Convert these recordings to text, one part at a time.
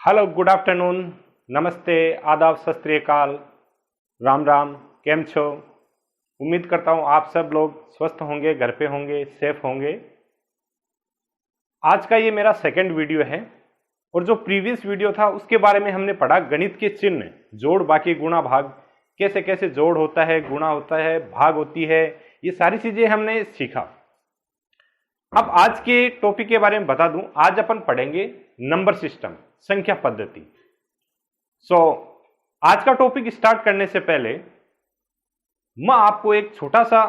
Hello, good afternoon, नमस्ते, आदाब, सत श्री अकाल, राम राम। केम छो? उम्मीद करता हूँ आप सब लोग स्वस्थ होंगे, घर पे होंगे, सेफ होंगे। आज का ये मेरा सेकंड वीडियो है और जो प्रीवियस वीडियो था उसके बारे में हमने पढ़ा गणित के चिन्ह, जोड़, बाकी, गुणा, भाग, कैसे कैसे जोड़ होता है, गुणा होता है, भाग होती है, ये सारी चीजें हमने सीखा। अब आज के टॉपिक के बारे में बता दूं, आज अपन पढ़ेंगे नंबर सिस्टम, संख्या पद्धति। आज का टॉपिक स्टार्ट करने से पहले मैं आपको एक छोटा सा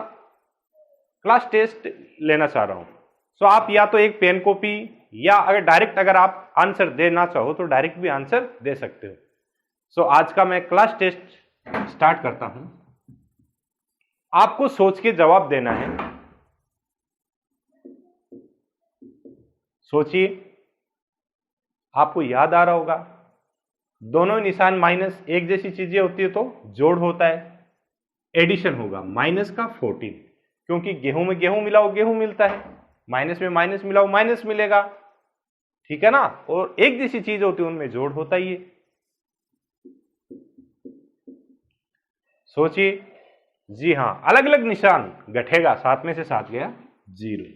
क्लास टेस्ट लेना चाह रहा हूं। आप या तो एक पेन कॉपी या अगर आप आंसर देना चाहो तो डायरेक्ट भी आंसर दे सकते हो। आज का मैं क्लास टेस्ट स्टार्ट करता हूं। आपको सोच के जवाब देना है। सोचिए, आपको याद आ रहा होगा, दोनों निशान माइनस, एक जैसी चीजें होती है तो जोड़ होता है, एडिशन होगा। माइनस का 14, क्योंकि गेहूं में गेहूं मिलाओ गेहूं मिलता है, माइनस में माइनस मिलाओ माइनस मिलेगा, ठीक है ना। और एक जैसी चीज होती है उनमें जोड़ होता ही है। सोचिए, जी हां, अलग अलग निशान घटेगा, 7 में से 7 गया 0।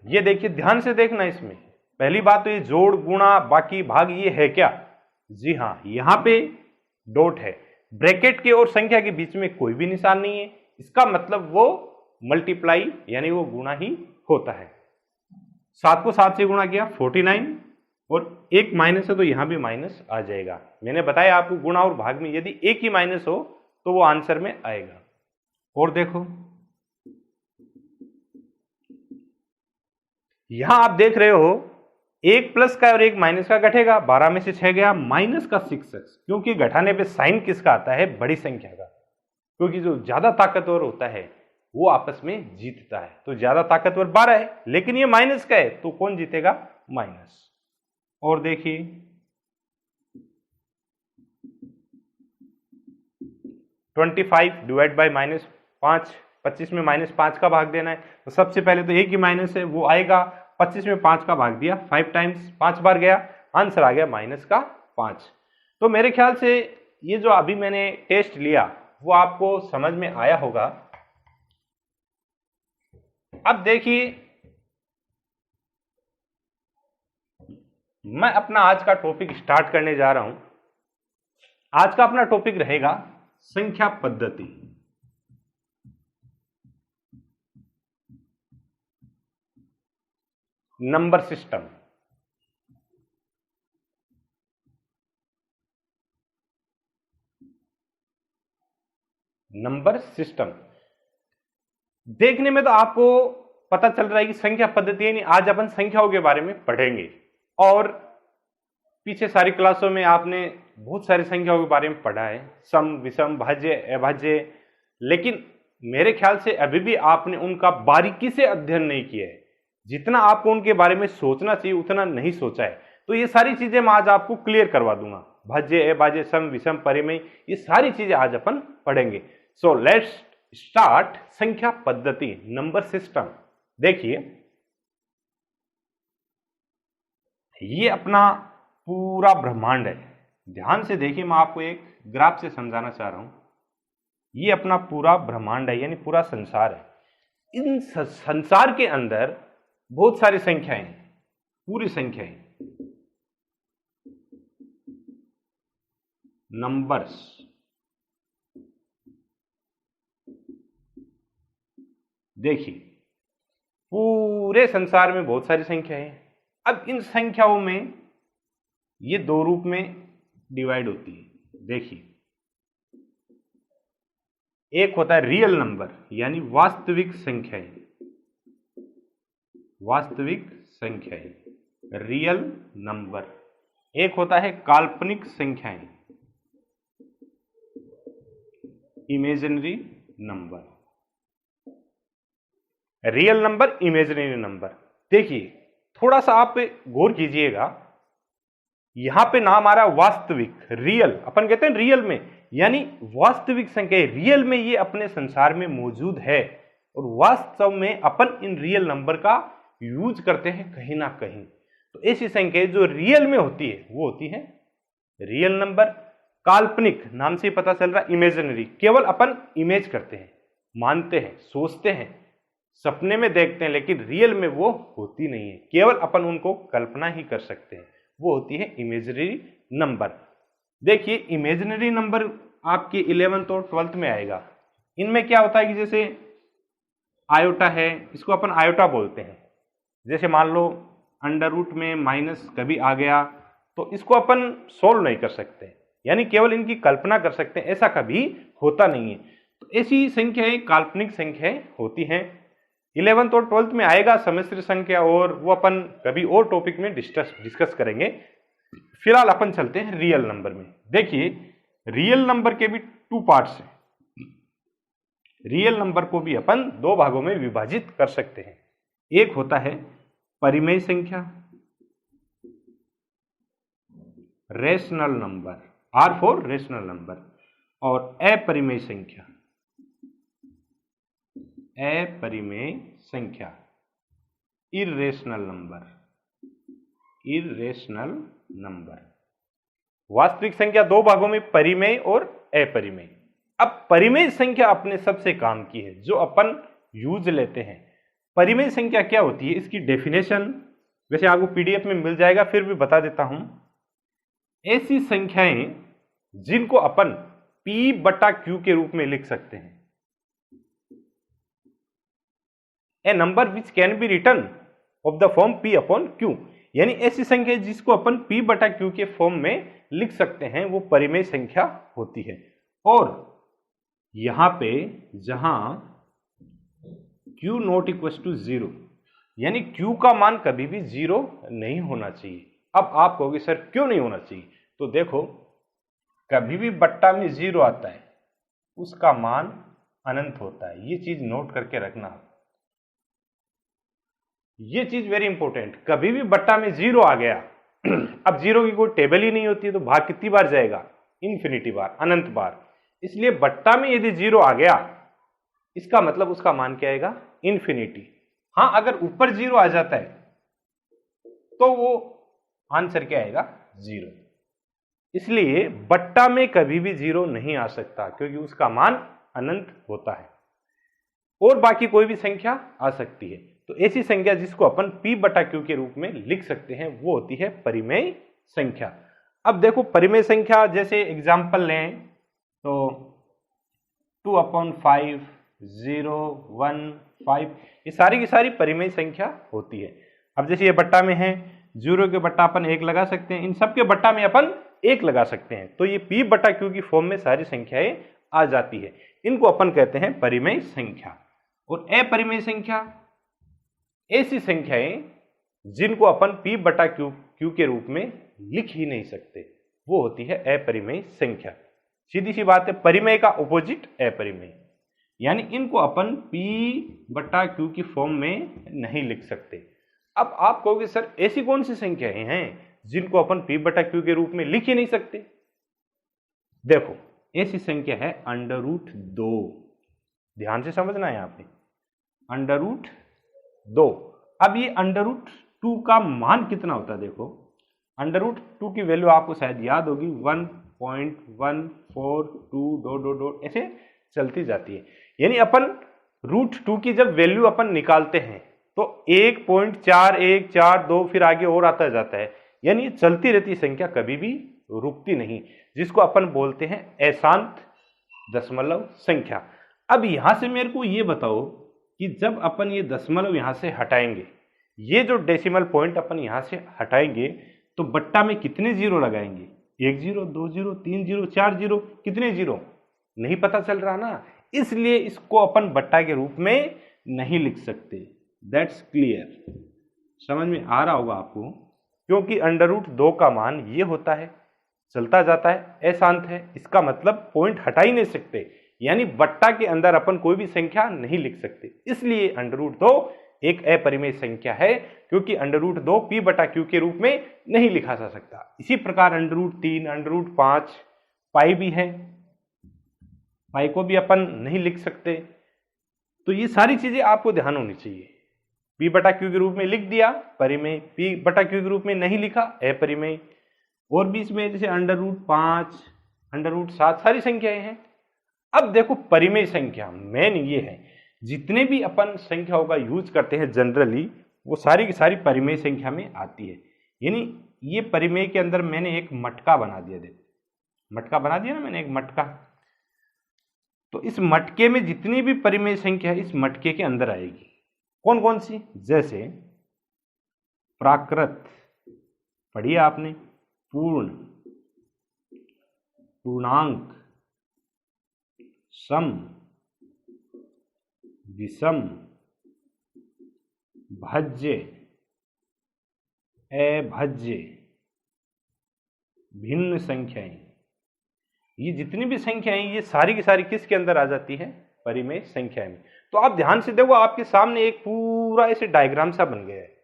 ये देखिए, ध्यान से देखना। इसमें पहली बात तो ये जोड़, गुणा, बाकी, भाग, ये है क्या? जी हां, यहां पे डॉट है। ब्रैकेट के और संख्या के बीच में कोई भी निशान नहीं है, इसका मतलब वो मल्टीप्लाई यानी वो गुणा ही होता है। 7 को 7 से गुणा किया 49, और एक माइनस है तो यहां भी माइनस आ जाएगा। मैंने बताया आपको, गुणा और भाग में यदि एक ही माइनस हो तो वो आंसर में आएगा। और देखो, यहां आप देख रहे हो, एक प्लस का और एक माइनस का घटेगा, 12 में से 6 गया माइनस का 6x, क्योंकि घटाने पे साइन किसका आता है? बड़ी संख्या का, क्योंकि जो ज्यादा ताकतवर होता है वो आपस में जीतता है। तो ज्यादा ताकतवर 12 है, लेकिन ये माइनस का है तो कौन जीतेगा? माइनस। और देखिए, 25 डिवाइड बाय -5, 25 में -5 का भाग देना है, तो सबसे पहले तो एक ही माइनस है वो आएगा। 25 में 5 का भाग दिया, 5 टाइम्स 5 बार गया, आंसर आ गया -5। तो मेरे ख्याल से ये जो अभी मैंने टेस्ट लिया वो आपको समझ में आया होगा। अब देखिए, मैं अपना आज का टॉपिक स्टार्ट करने जा रहा हूं। आज का अपना टॉपिक रहेगा संख्या पद्धति। Number system. नंबर सिस्टम देखने में तो आपको पता चल रहा है कि संख्या पद्धति, यानी आज अपन संख्याओं के बारे में पढ़ेंगे। और पीछे सारी क्लासों में आपने बहुत सारी संख्याओं के बारे में पढ़ा है, सम, विषम, भाज्य, अभाज्य, लेकिन मेरे ख्याल से अभी भी आपने उनका बारीकी से अध्ययन नहीं किया है। जितना आपको उनके बारे में सोचना चाहिए उतना नहीं सोचा है। तो ये सारी चीजें मैं आज आपको क्लियर करवा दूंगा। भाज्य, अभाज्य, सम, विषम, परिमेय, ये सारी चीजें आज अपन पढ़ेंगे। सो लेट्स स्टार्ट संख्या पद्धति, नंबर सिस्टम। देखिए, ये अपना पूरा ब्रह्मांड है। ध्यान से देखिए, मैं आपको एक ग्राफ से समझाना चाह रहा हूं। ये अपना पूरा ब्रह्मांड है, यानी पूरा संसार है। इन संसार के अंदर बहुत सारी संख्याएं, पूरी संख्याएं, नंबर्स। देखिए, पूरे संसार में बहुत सारी संख्याएं हैं। अब इन संख्याओं में ये दो रूप में डिवाइड होती है। देखिए, एक होता है रियल नंबर, यानी वास्तविक संख्याएं, वास्तविक संख्याएं, रियल नंबर। एक होता है काल्पनिक संख्याएं, imaginary number. Real number, imaginary number. देखिए, थोड़ा सा आप गौर कीजिएगा, यहां पे नाम आ रहा है वास्तविक, रियल। अपन कहते हैं रियल में, यानी वास्तविक संख्या, रियल में ये अपने संसार में मौजूद है। और वास्तव में अपन इन रियल नंबर का यूज करते हैं कहीं ना कहीं। तो ऐसी संख्या जो रियल में होती है वो होती है रियल नंबर। काल्पनिक नाम से पता चल रहा है इमेजिनरी, केवल अपन इमेज करते हैं, मानते हैं, सोचते हैं, सपने में देखते हैं, लेकिन रियल में वो होती नहीं है, केवल अपन उनको कल्पना ही कर सकते हैं, वो होती है इमेजिनरी नंबर। देखिए इमेजिनरी नंबर आपके 11th और 12th में आएगा। इनमें क्या होता है कि जैसे आयोटा है, इसको अपन आयोटा बोलते हैं। जैसे मान लो अंडर रूट में माइनस कभी आ गया तो इसको अपन सोल्व नहीं कर सकते, यानी केवल इनकी कल्पना कर सकते हैं, ऐसा कभी होता नहीं है। तो ऐसी संख्याएं काल्पनिक संख्याएं होती हैं। 11th और 12th में आएगा सम्मिश्र संख्या, और वो अपन कभी और टॉपिक में डिस्कस करेंगे। फिलहाल अपन चलते हैं रियल नंबर में। देखिए रियल नंबर के भी 2 पार्ट्स हैं। रियल नंबर को भी अपन 2 भागों में विभाजित कर सकते हैं। एक होता है परिमेय संख्या, rational number, R for rational number, और अपरिमेय संख्या, अपरिमेय संख्या, इर्रेशनल नंबर, इर्रेशनल नंबर। वास्तविक संख्या 2 भागों में, परिमेय और अपरिमेय। अब परिमेय संख्या अपने सबसे काम की है, जो अपन यूज लेते हैं। परिमेय संख्या क्या होती है, इसकी डेफिनेशन वैसे आपको पीडीएफ में मिल जाएगा, फिर भी बता देता हूं। ऐसी संख्याएं जिनको अपन P बटा Q के रूप में लिख सकते हैं। A number which can be written of the form P upon Q, यानी ऐसी संख्या जिसको अपन P बटा Q के फॉर्म में लिख सकते हैं, वो परिमेय संख्या होती है। और यहां पे जहां Q नॉट इक्वल टू 0, यानी Q का मान कभी भी 0 नहीं होना चाहिए। अब आप कहोगे सर क्यों नहीं होना चाहिए, तो देखो कभी भी बट्टा में 0 आता है उसका मान अनंत होता है, ये चीज नोट करके रखना। ये चीज वेरी इंपॉर्टेंट, कभी भी बट्टा में 0 आ गया अब 0 की कोई टेबल ही नहीं होती है, तो भाग कितनी बार जाएगा, इन्फिनिटी बार, अनंत बार। इसलिए बट्टा में यदि 0 आ गया इसका मतलब उसका मान क्या आएगा, इन्फिनिटी। हाँ अगर ऊपर 0 आ जाता है तो वो आंसर क्या आएगा, 0। इसलिए बट्टा में कभी भी 0 नहीं आ सकता, क्योंकि उसका मान अनंत होता है। और बाकी कोई भी संख्या आ सकती है। तो ऐसी संख्या जिसको अपन P बटा Q के रूप में लिख सकते हैं वो होती है परिमेय संख्या। अब देखो परिमेय संख्या जैसे एग्जाम्पल लें तो 2/5, 0, 1, 5, ये सारी की सारी परिमेय संख्या होती है। अब जैसे ये बट्टा में है, 0 के बट्टा अपन 1 लगा सकते हैं, इन सब के बट्टा में अपन 1 लगा सकते हैं, तो ये P बटा Q की फॉर्म में सारी संख्याएं आ जाती है। इनको अपन कहते हैं परिमेय संख्या। और अपरिमेय संख्या ऐसी संख्याएं जिनको अपन P बटा Q के रूप में लिख ही नहीं सकते, वो होती है अपरिमेय संख्या। सीधी सी बात है, परिमेय का ऑपोजिट अपरिमेय, यानी इनको अपन P बटा Q की फॉर्म में नहीं लिख सकते। अब आप कहोगे सर ऐसी कौन सी संख्याएं हैं जिनको अपन P बटा Q के रूप में लिख ही नहीं सकते। देखो ऐसी संख्या है √2, ध्यान से समझना है यहाँ पे, √2। अब ये √2 का मान कितना होता है, देखो √2 की वैल्यू आपको शायद याद होगी 1.142 ऐसे चलती जाती है। यानी अपन √2 की जब वैल्यू अपन निकालते हैं तो 1.4142 फिर आगे और आता जाता है, यानी चलती रहती संख्या, कभी भी रुकती नहीं, जिसको अपन बोलते हैं अशांत दशमलव संख्या। अब यहां से मेरे को ये बताओ कि जब अपन ये दशमलव यहां से हटाएंगे, ये जो डेसिमल पॉइंट अपन यहां से हटाएंगे, तो बट्टा में कितने 0 लगाएंगे, 1 0, 2 0, 3 0, 4 0, कितने 0 नहीं पता चल रहा ना, इसलिए इसको अपन बट्टा के रूप में नहीं लिख सकते। दैट्स क्लियर, समझ में आ रहा होगा आपको, क्योंकि √2 का मान ये होता है, चलता जाता है, अशांत है, इसका मतलब पॉइंट हटा ही नहीं सकते, यानी बट्टा के अंदर अपन कोई भी संख्या नहीं लिख सकते। इसलिए √2 एक अपरिमेय संख्या है, क्योंकि √2 P बटा Q के रूप में नहीं लिखा जा सकता। इसी प्रकार √3, √5, पाई भी है, पाई को भी अपन नहीं लिख सकते। तो ये सारी चीजें आपको ध्यान होनी चाहिए। p बटा q के रूप में लिख दिया परिमेय, p बटा q के रूप में नहीं लिखा अपरिमेय। और भी इसमें जैसे √5, √7 सारी संख्याएं हैं। अब देखो परिमेय संख्या मेन ये है, जितने भी अपन संख्याओं का यूज करते हैं जनरली वो सारी की सारी परिमेय संख्या में आती है। यानी ये परिमेय के अंदर मैंने एक मटका बना दिया, देखो मटका बना दिया ना मैंने, एक मटका। तो इस मटके में जितनी भी परिमेय संख्या है इस मटके के अंदर आएगी। कौन कौन सी? जैसे प्राकृत पढ़िए आपने, पूर्ण, पूर्णांक, सम, विषम, भाज्य, अभाज्य, भिन्न संख्याएं। ये जितनी भी संख्याएं ये सारी की सारी किसके अंदर आ जाती है? परिमेय संख्या में। तो आप ध्यान से देखो, आपके सामने एक पूरा ऐसे डायग्राम सा बन गया है।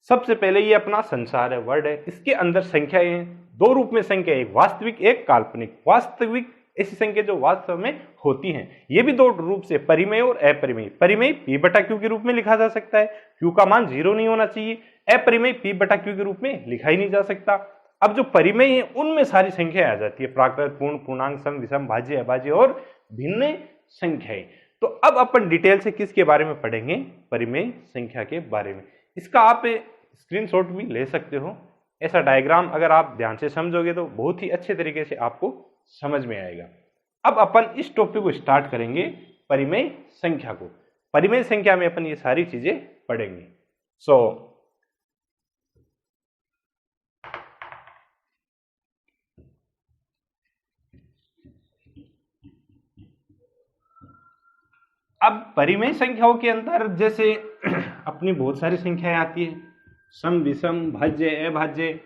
सबसे पहले ये अपना संसार है, वर्ड है, इसके अंदर संख्याएं हैं, दो रूप में संख्या, एक वास्तविक एक काल्पनिक। वास्तविक ऐसी संख्या जो वास्तव में होती हैं, ये भी दो रूप से, परिमेय और अपरिमेय। परिमेय p बटा q के रूप में लिखा जा सकता है, q का मान 0 नहीं होना चाहिए। अपरिमेय p बटा q के रूप में लिखा ही नहीं जा सकता। अब जो परिमेय है उनमें सारी संख्याएं आ जाती है, प्राकृत, पूर्ण, पूर्णांक, सम, विषम, भाज्य, अभाज्य और भिन्न संख्याएं। तो अब अपन डिटेल से किसके बारे में पढ़ेंगे? परिमेय संख्या के बारे में। इसका आप स्क्रीनशॉट भी ले सकते हो। ऐसा डायग्राम अगर आप ध्यान से समझोगे तो बहुत ही अच्छे तरीके से आपको समझ में आएगा। अब अपन इस टॉपिक को स्टार्ट करेंगे, परिमेय संख्या को। परिमेय संख्या में अपन ये सारी चीजें पढ़ेंगे। अब परिमेय संख्याओं के अंदर जैसे अपनी बहुत सारी संख्याएं आती है, सम, विषम, भाज्य, अभाज्य,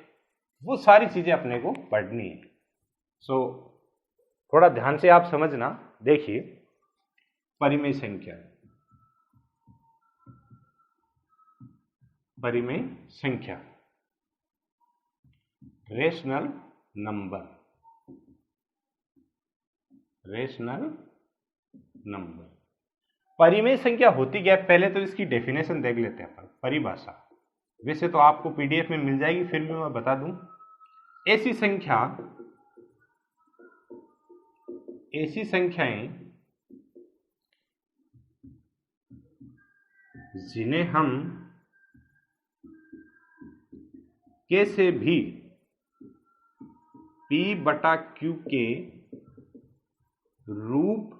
वो सारी चीजें अपने को पढ़नी है। थोड़ा ध्यान से आप समझना। देखिए परिमेय संख्या, परिमेय संख्या, रेशनल नंबर, रेशनल नंबर। परिमेय संख्या होती क्या है? पहले तो इसकी डेफिनेशन देख लेते हैं अपन, परिभाषा। वैसे तो आपको पीडीएफ में मिल जाएगी, फिर भी मैं बता दूं। ऐसी संख्या, ऐसी संख्याएं जिन्हें हम कैसे भी p बटा q के रूप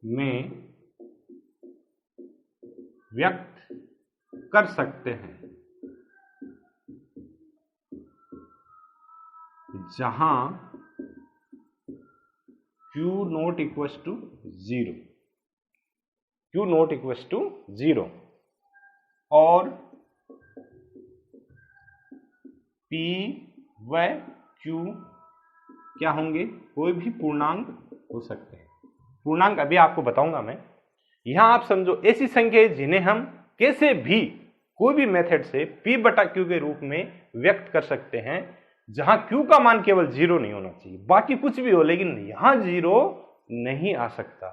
में व्यक्त कर सकते हैं, जहां q not equals to 0, q not equals to 0 और p व q क्या होंगे? कोई भी पूर्णांक हो सकते हैं। पूर्णांक अभी आपको बताऊंगा मैं। यहां आप समझो, ऐसी संख्या जिन्हें हम कैसे भी कोई भी मेथड से p बटा q के रूप में व्यक्त कर सकते हैं, जहां q का मान केवल 0 नहीं होना चाहिए, बाकी कुछ भी हो लेकिन यहां 0 नहीं आ सकता,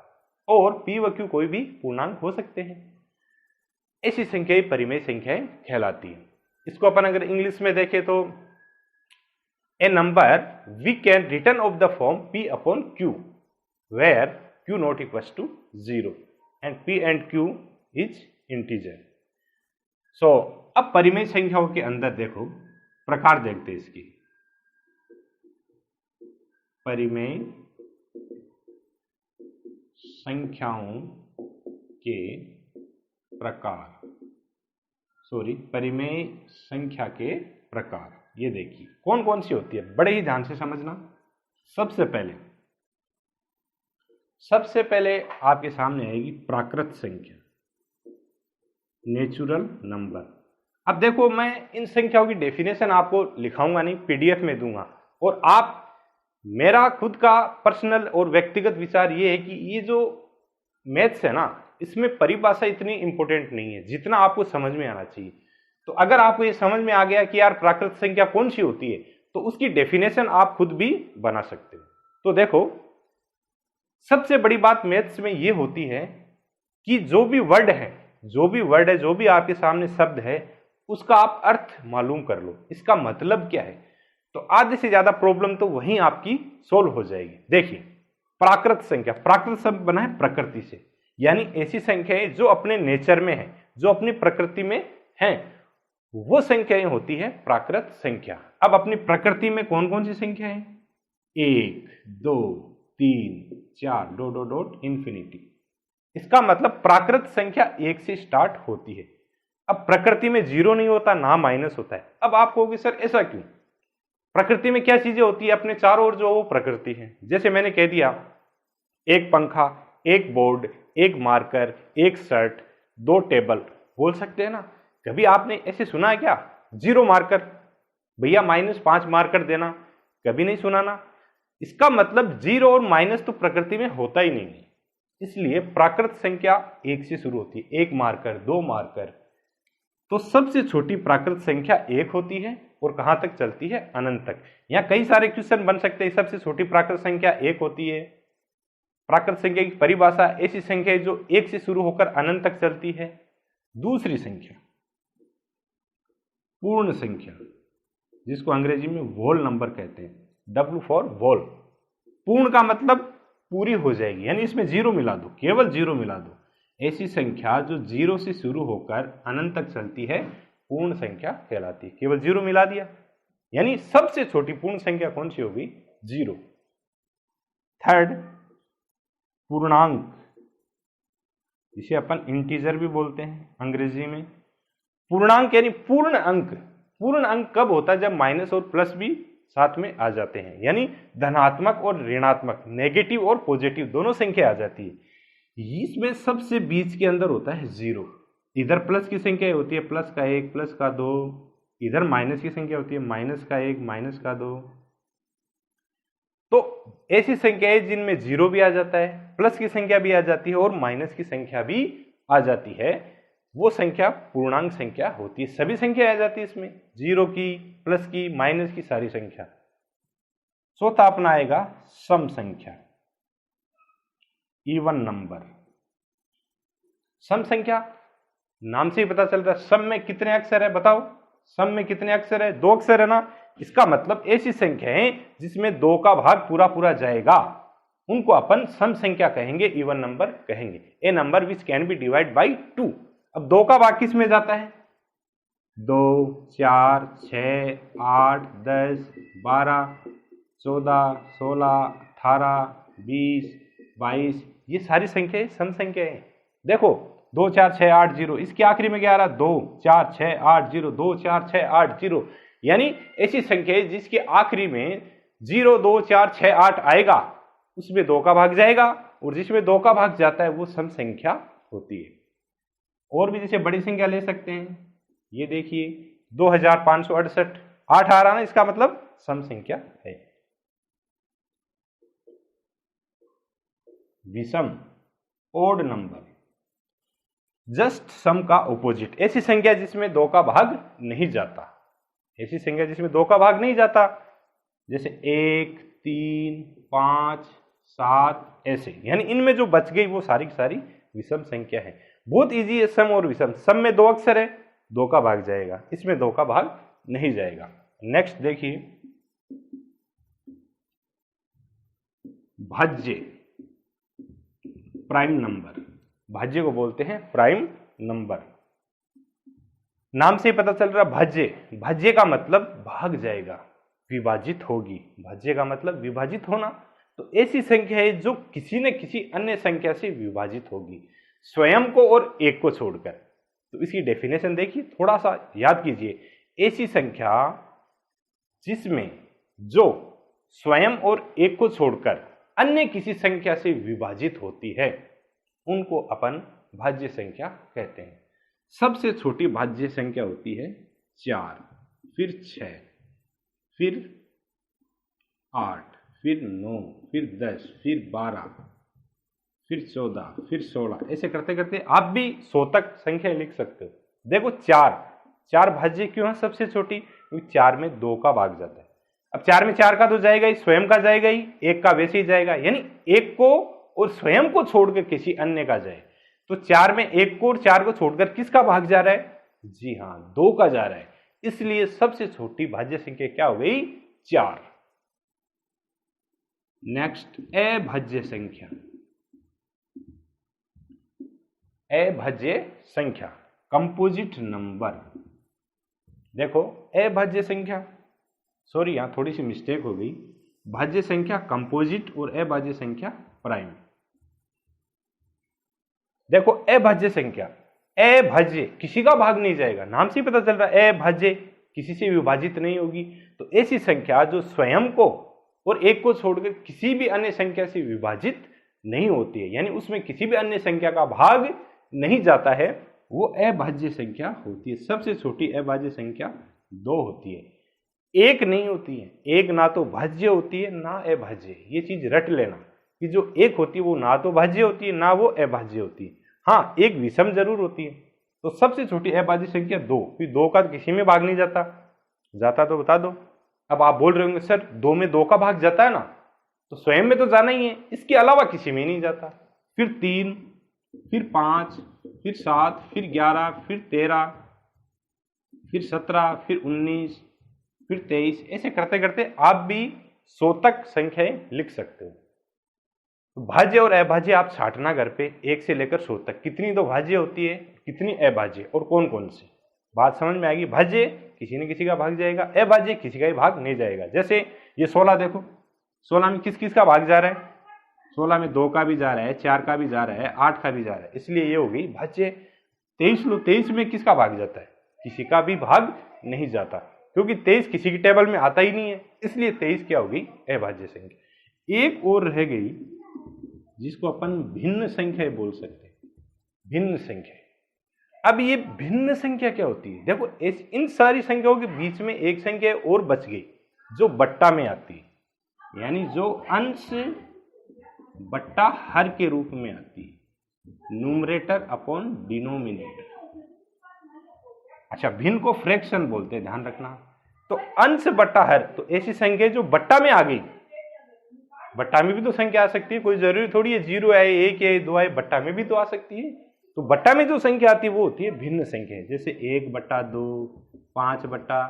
और p व q कोई भी पूर्णांक हो सकते हैं। ऐसी संख्याएं परिमेय संख्याएं कहलाती हैं। इसको अपन अगर इंग्लिश में देखें तो a number we can written of the form p upon q where q not equals to 0 and p and q is integer. अब परिमेय संख्याओं के अंदर देखो प्रकार देखते हैं इसकी। परिमेय संख्याओं के प्रकार, परिमेय संख्या के प्रकार। ये देखिए कौन कौन सी होती है, बड़े ही ध्यान से समझना। सबसे पहले आपके सामने आएगी प्राकृत संख्या, नेचुरल नंबर। अब देखो मैं इन संख्याओं की डेफिनेशन आपको लिखाऊंगा नहीं, पीडीएफ में दूंगा, और आप, मेरा खुद का पर्सनल और व्यक्तिगत विचार ये है कि ये जो मैथ्स है ना, इसमें परिभाषा इतनी इंपॉर्टेंट नहीं है जितना आपको समझ में आना चाहिए। तो अगर आपको ये समझ में आ गया कि यार प्राकृत संख्या कौन सी होती है, तो उसकी डेफिनेशन आप खुद भी बना सकते हो। तो देखो सबसे बड़ी बात मैथ्स में ये होती है कि जो भी वर्ड है जो भी वर्ड है, जो भी आपके सामने शब्द है, उसका आप अर्थ मालूम कर लो, इसका मतलब क्या है, तो आधे से ज्यादा प्रॉब्लम तो वहीं आपकी सोल्व हो जाएगी। देखिए, प्राकृत संख्या, प्राकृत शब्द बना है प्रकृति से, यानी ऐसी संख्या है जो अपने नेचर में है, जो अपनी प्रकृति में है, वो संख्याएं होती है प्राकृत संख्या। अब अपनी प्रकृति में कौन कौन सी संख्या है? 1, 2, 3, 4 डॉट डॉट डॉट इंफिनिटी। इसका मतलब प्राकृत संख्या 1 से स्टार्ट होती है। अब प्रकृति में 0 नहीं होता, ना माइनस होता है। अब आप कहोगे सर ऐसा क्यों? प्रकृति में क्या चीजें होती है? अपने चारों ओर जो वो प्रकृति है। जैसे मैंने कह दिया, एक पंखा, एक बोर्ड, एक मार्कर, एक शर्ट, 2 टेबल, बोल सकते हैं ना। कभी आपने ऐसे सुना है क्या 0 मार्कर, भैया -5 मार्कर देना? कभी नहीं सुना ना। इसका मतलब 0 और माइनस तो प्रकृति में होता ही नहीं है। इसलिए प्राकृत संख्या 1 से शुरू होती है, 1 मार्कर, 2 मार्कर। तो सबसे छोटी प्राकृत संख्या 1 होती है और कहां तक चलती है? अनंत तक। यहां कई सारे क्वेश्चन बन सकते हैं। सबसे छोटी प्राकृत संख्या 1 होती है। प्राकृत संख्या की परिभाषा ऐसी संख्या है जो 1 से शुरू होकर अनंत तक चलती है। दूसरी संख्या पूर्ण संख्या, जिसको अंग्रेजी में व्होल नंबर कहते हैं, W फॉर व्होल। पूर्ण का मतलब पूरी हो जाएगी, यानी इसमें 0 मिला दो, केवल 0 मिला दो। ऐसी संख्या जो 0 से शुरू होकर अनंत तक चलती है पूर्ण संख्या कहलाती है। केवल 0 मिला दिया, यानी सबसे छोटी पूर्ण संख्या कौन सी होगी? 0। थर्ड, पूर्णांक, जिसे अपन इंटीजर भी बोलते हैं अंग्रेजी में। पूर्णांक यानी पूर्ण अंक। पूर्ण अंक कब होता है? जब माइनस और प्लस भी साथ में आ जाते हैं, यानी धनात्मक और ऋणात्मक, नेगेटिव और पॉजिटिव दोनों संख्या आ जाती है। इसमें सबसे बीच के अंदर होता है 0। इधर प्लस की संख्या होती है प्लस का 1, प्लस का 2, इधर माइनस की संख्या होती है माइनस का 1, माइनस का 2। तो ऐसी संख्या है जिनमें 0 भी आ जाता है, प्लस की संख्या भी आ जाती है और माइनस की संख्या भी आ जाती है, वो संख्या पूर्णांक संख्या होती है। सभी संख्या आ जाती है इसमें, 0 की, प्लस की, माइनस की, सारी संख्या। चौथा अपना आएगा सम संख्या, इवन नंबर। सम संख्या नाम से ही पता चल रहा है, सम में कितने अक्षर है बताओ? सम में कितने अक्षर है? 2 अक्षर है ना। इसका मतलब ऐसी संख्या है जिसमें 2 का भाग पूरा पूरा जाएगा, उनको अपन सम संख्या कहेंगे, इवन नंबर कहेंगे। A number which can be divide by 2। अब 2 का भाग किस में जाता है? 2, 4, 6, 8, 10, 12, 14, 16, 18, 20, 22, ये सारी संख्याएं सम संख्या है। देखो 2, 4, 6, 8, 0, इसके आखिरी में क्या आ रहा? 2, 4, 6, 8, 0, 2, 4, 6, 8, 0, यानी ऐसी संख्या है जिसके आखिरी में 0, 2, 4, 6, 8 आएगा, उसमें 2 का भाग जाएगा, और जिसमें 2 का भाग जाता है वो सम संख्या होती है। और भी जैसे बड़ी संख्या ले सकते हैं, ये देखिए 2568, 8 आ रहा ना, इसका मतलब सम संख्या है। विषम, ओड नंबर, जस्ट सम का ऑपोजिट, ऐसी संख्या जिसमें 2 का भाग नहीं जाता। ऐसी संख्या जिसमें 2 का भाग नहीं जाता, जैसे 1, 3, 5, 7, ऐसे, यानी इनमें जो बच गई वो सारी की सारी विषम संख्या है। बहुत इजी है सम और विषम। सम में 2 अक्षर है, 2 का भाग जाएगा, इसमें 2 का भाग नहीं जाएगा। नेक्स्ट देखिए, भाज्य, प्राइम नंबर। भाज्य को बोलते हैं प्राइम नंबर। नाम से ही पता चल रहा भाज्य, भाज्य का मतलब भाग जाएगा, विभाजित होगी। भाज्य का मतलब विभाजित होना। तो ऐसी संख्या है जो किसी न किसी अन्य संख्या से विभाजित होगी, स्वयं को और एक को छोड़कर। तो इसकी डेफिनेशन देखिए, थोड़ा सा याद कीजिए। ऐसी संख्या जिसमें जो स्वयं और एक को छोड़कर अन्य किसी संख्या से विभाजित होती है, उनको अपन भाज्य संख्या कहते हैं। सबसे छोटी भाज्य संख्या होती है 4, फिर 6, फिर 8, फिर 9, फिर 10, फिर 12, फिर 14, फिर 16, ऐसे करते करते आप भी 100 तक संख्या लिख सकते हो। देखो 4 भाज्य क्यों है सबसे छोटी? क्योंकि 4 में 2 का भाग जाता है। अब 4 में 4 का तो जाएगा ही, स्वयं का जाएगा ही, 1 का वैसे ही जाएगा, यानी 1 को और स्वयं को छोड़कर किसी अन्य का जाए। तो 4 में 1 को और 4 को छोड़कर किसका भाग जा रहा है? जी हाँ, 2 का जा रहा है। इसलिए सबसे छोटी भाज्य संख्या क्या हो गई? 4। नेक्स्ट, अभाज्य संख्या। अभाज्य संख्या, कंपोजिट नंबर। देखो, अभाज्य संख्या, सॉरी यहां थोड़ी सी मिस्टेक हो गई, भाज्य संख्या कंपोजिट और अभाज्य संख्या प्राइम। देखो, अभाज्य संख्या, अभाज्य किसी का भाग नहीं जाएगा, नाम से ही पता चल रहा है अभाज्य, किसी से विभाजित नहीं होगी। तो ऐसी संख्या जो स्वयं को और एक को छोड़कर किसी भी अन्य संख्या से विभाजित नहीं होती है, यानी उसमें किसी भी अन्य संख्या का भाग नहीं जाता है, वो अभाज्य संख्या होती है। सबसे छोटी अभाज्य संख्या 2 होती है, 1 नहीं होती है। 1 ना तो भाज्य होती है ना अभाज्य। ये चीज रट लेना कि जो 1 होती है वो ना तो भाज्य होती है ना वो अभाज्य होती है। हाँ, एक विषम जरूर होती है। तो सबसे छोटी अभाज्य संख्या 2, फिर 2 का किसी में भाग नहीं जाता। जाता तो बता दो। अब आप बोल रहे होंगे सर 2 में 2 का भाग जाता है ना, तो स्वयं में तो जाना ही है, इसके अलावा किसी में नहीं जाता। फिर 3, फिर 5, फिर 7, फिर 11, फिर 13, फिर 17, फिर 19, फिर 23, ऐसे करते करते आप भी 100 तक संख्याएं लिख सकते हो। तो भाज्य और अभाज्य आप छांटना घर पे, 1 से लेकर 100 तक कितनी तो भाज्य होती है, कितनी अभाज्य और कौन कौन से। बात समझ में आएगी। भाज्य किसी न किसी का भाग जाएगा, अभाज्य किसी का ही भाग नहीं जाएगा। जैसे ये 16, देखो 16 में किस किस का भाग जा रहा है? 16 में 2 का भी जा रहा है, 4 का भी जा रहा है, 8 का भी जा रहा है, इसलिए ये हो गई भाज्य। 23 लो, 23 में किसका भाग जाता है? किसी का भी भाग नहीं जाता, क्योंकि 23 किसी की टेबल में आता ही नहीं है, इसलिए 23 क्या होगी? अभाज्य संख्या। एक और रह गई जिसको अपन भिन्न संख्या बोल सकते हैं, भिन्न संख्या। अब ये भिन्न संख्या क्या होती है? देखो, इन सारी संख्याओं के बीच में एक संख्या और बच गई जो बट्टा में आती है, यानी जो अंश बट्टा हर के रूप में आती है, न्यूमरेटर अपॉन डिनोमिनेटर। अच्छा, भिन्न को फ्रैक्शन बोलते हैं, ध्यान रखना। तो अंश बट्टा हर, तो ऐसी संख्या जो बट्टा में आ गई, बट्टा में भी तो संख्या आ सकती है, कोई जरूरी थोड़ी है 0 आए, 1 आए, 2 आए, बट्टा में भी तो आ सकती है। तो बट्टा में जो संख्या आती है वो होती है भिन्न संख्या, जैसे 1/2, 5/6,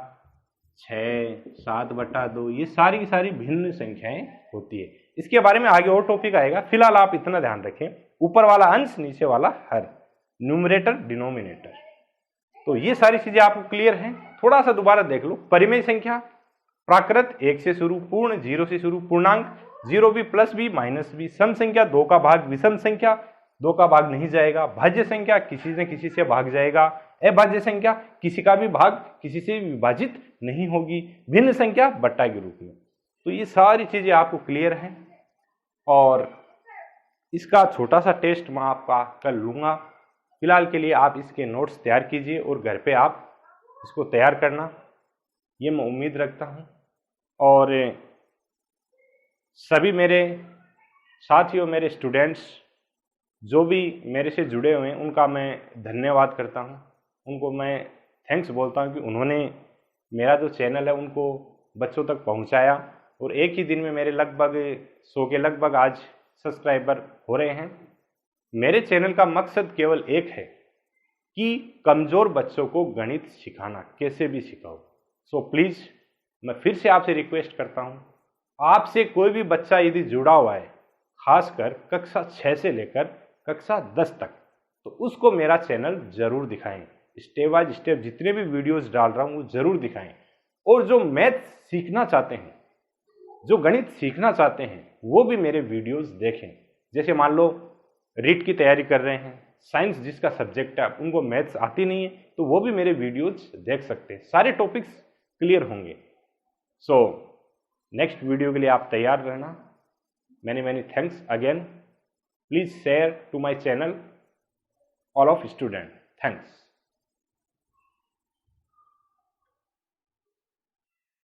7/2, ये सारी की सारी भिन्न संख्याएं होती है। इसके बारे में आगे और टॉपिक आएगा, फिलहाल आप इतना ध्यान रखें, ऊपर वाला अंश, नीचे वाला हर, न्यूमरेटर डिनोमिनेटर। तो ये सारी चीजें आपको क्लियर हैं। थोड़ा सा दोबारा देख लो। परिमेय संख्या, प्राकृत 1 से शुरू, पूर्ण 0 से शुरू, पूर्णांक 0 भी, प्लस भी, माइनस भी, सम संख्या 2 का भाग, विषम संख्या 2 का भाग नहीं जाएगा, भाज्य संख्या किसी न किसी से भाग जाएगा, अभाज्य संख्या किसी का भी भाग किसी से विभाजित नहीं होगी, भिन्न संख्या बट्टा के रूप में। तो ये सारी चीजें आपको क्लियर हैं, और इसका छोटा सा टेस्ट मैं आपका कर लूंगा। फिलहाल के लिए आप इसके नोट्स तैयार कीजिए और घर पे आप इसको तैयार करना, ये मैं उम्मीद रखता हूँ। और सभी मेरे साथियों, मेरे स्टूडेंट्स जो भी मेरे से जुड़े हुए हैं, उनका मैं धन्यवाद करता हूं। उनको मैं थैंक्स बोलता हूं कि उन्होंने मेरा जो चैनल है उनको बच्चों तक पहुंचाया, और एक ही दिन में मेरे लगभग 100 के लगभग आज सब्सक्राइबर हो रहे हैं। मेरे चैनल का मकसद केवल एक है कि कमज़ोर बच्चों को गणित सिखाना, कैसे भी सिखाओ। सो प्लीज़ मैं फिर से आपसे रिक्वेस्ट करता हूं, आपसे कोई भी बच्चा यदि जुड़ा हुआ है, खासकर कक्षा 6 से लेकर कक्षा 10 तक, तो उसको मेरा चैनल जरूर दिखाएं। स्टेप बाय स्टेप जितने भी वीडियोस डाल रहा हूं वो जरूर दिखाएं। और जो मैथ सीखना चाहते हैं, जो गणित सीखना चाहते हैं, वो भी मेरे वीडियोस देखें। जैसे मान लो रीट की तैयारी कर रहे हैं, साइंस जिसका सब्जेक्ट है, उनको मैथ्स आती नहीं है, तो वो भी मेरे वीडियोज देख सकते हैं, सारे टॉपिक्स क्लियर होंगे। सो नेक्स्ट वीडियो के लिए आप तैयार रहना। many thanks again. Please share to my channel, all of students. Thanks.